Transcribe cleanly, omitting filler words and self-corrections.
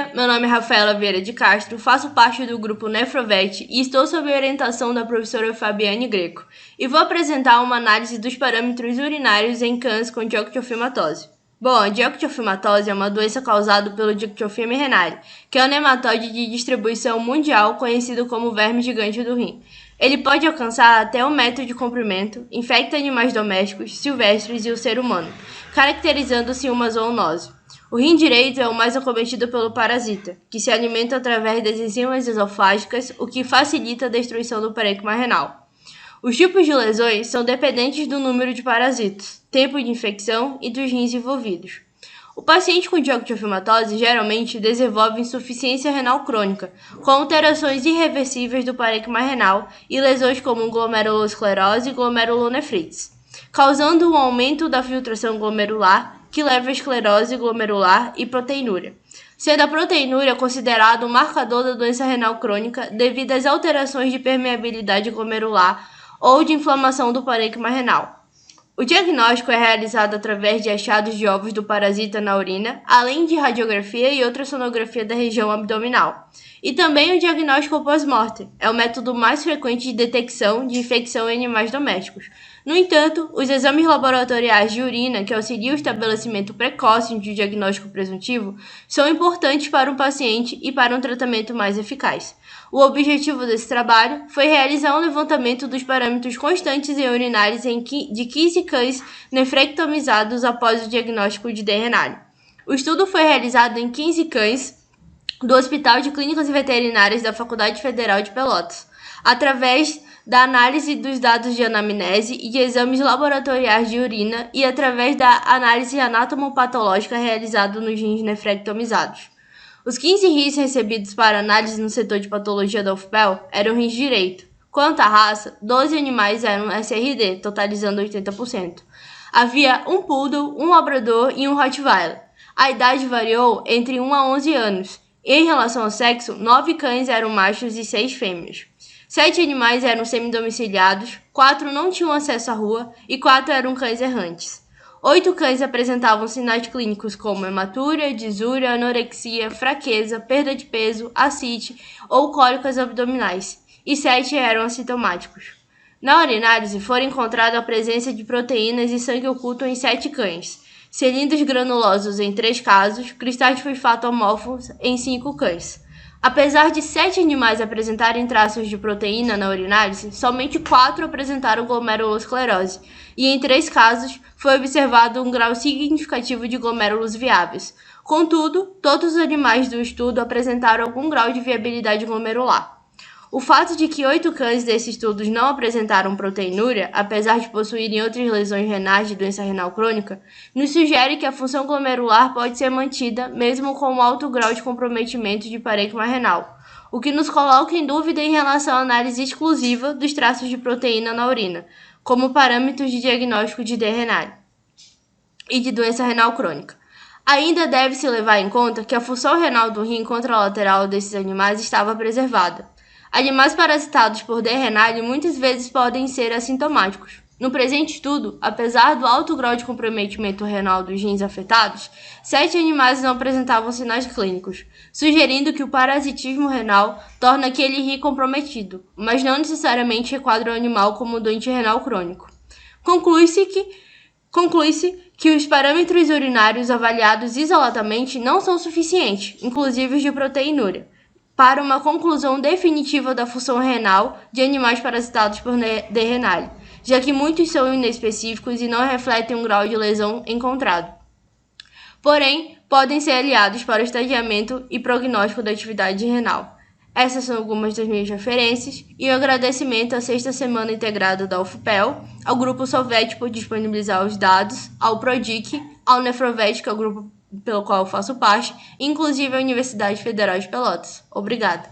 dia, meu nome é Rafaela Vieira de Castro, faço parte do grupo Nefrovet e estou sob a orientação da professora Fabiane Greco e vou apresentar uma análise dos parâmetros urinários em cães com dictiofimatose. Bom, a dictiofimatose é uma doença causada pelo Dictyofilm renale, que é um nematóide de distribuição mundial conhecido como verme gigante do rim. Ele pode alcançar até 1 metro de comprimento, infecta animais domésticos, silvestres e o ser humano, caracterizando-se uma zoonose. O rim direito é o mais acometido pelo parasita, que se alimenta através das enzimas esofágicas, o que facilita a destruição do parênquima renal. Os tipos de lesões são dependentes do número de parasitas, tempo de infecção e dos rins envolvidos. O paciente com dictiofimatose geralmente desenvolve insuficiência renal crônica, com alterações irreversíveis do parênquima renal e lesões como glomerulosclerose e glomerulonefrites, causando um aumento da filtração glomerular que leva à esclerose glomerular e proteinúria, sendo a proteinúria considerada um marcador da doença renal crônica devido às alterações de permeabilidade glomerular ou de inflamação do parênquima renal. O diagnóstico é realizado através de achados de ovos do parasita na urina, além de radiografia e ultrassonografia da região abdominal. E também o diagnóstico pós-mortem é o método mais frequente de detecção de infecção em animais domésticos. No entanto, os exames laboratoriais de urina, que auxiliam o estabelecimento precoce de diagnóstico presuntivo, são importantes para o paciente e para um tratamento mais eficaz. O objetivo desse trabalho foi realizar um levantamento dos parâmetros constantes e urinários de 15 cães nefrectomizados após o diagnóstico de D. renale. O estudo foi realizado em 15 cães do Hospital de Clínicas Veterinárias da Faculdade Federal de Pelotas, através da análise dos dados de anamnese e de exames laboratoriais de urina e através da análise anatomopatológica realizada nos rins nefrectomizados. Os 15 rins recebidos para análise no setor de patologia da UFPEL eram rins direito. Quanto à raça, 12 animais eram SRD, totalizando 80%. Havia um poodle, um labrador e um rottweiler. A idade variou entre 1 a 11 anos. Em relação ao sexo, 9 cães eram machos e 6 fêmeas. 7 animais eram semidomiciliados, 4 não tinham acesso à rua e 4 eram cães errantes. 8 cães apresentavam sinais clínicos como hematúria, disúria, anorexia, fraqueza, perda de peso, ascite ou cólicas abdominais, e 7 eram assintomáticos. Na urinálise foi encontrada a presença de proteínas e sangue oculto em 7 cães, cilindros granulosos em 3 casos, cristais de fosfato amorfos em 5 cães. Apesar de 7 animais apresentarem traços de proteína na urinálise, somente 4 apresentaram glomerulosclerose, e em 3 casos foi observado um grau significativo de glomérulos viáveis. Contudo, todos os animais do estudo apresentaram algum grau de viabilidade glomerular. O fato de que 8 cães desses estudos não apresentaram proteinúria, apesar de possuírem outras lesões renais de doença renal crônica, nos sugere que a função glomerular pode ser mantida mesmo com um alto grau de comprometimento de parênquima renal, o que nos coloca em dúvida em relação à análise exclusiva dos traços de proteína na urina, como parâmetros de diagnóstico de D. renale e de doença renal crônica. Ainda deve-se levar em conta que a função renal do rim contralateral desses animais estava preservada. Animais parasitados por D. renale muitas vezes podem ser assintomáticos. No presente estudo, apesar do alto grau de comprometimento renal dos rins afetados, 7 animais não apresentavam sinais clínicos, sugerindo que o parasitismo renal torna aquele rim comprometido, mas não necessariamente requadra o animal como doente renal crônico. Conclui-se que os parâmetros urinários avaliados isoladamente não são suficientes, inclusive os de proteinúria, para uma conclusão definitiva da função renal de animais parasitados por D. renale, já que muitos são inespecíficos e não refletem um grau de lesão encontrado. Porém, podem ser aliados para o estadiamento e prognóstico da atividade renal. Essas são algumas das minhas referências e o agradecimento à sexta semana integrada da UFPEL, ao Grupo Solvet por disponibilizar os dados, ao PRODIC, ao Nefrovet, que é o grupo pelo qual eu faço parte, inclusive a Universidade Federal de Pelotas. Obrigada.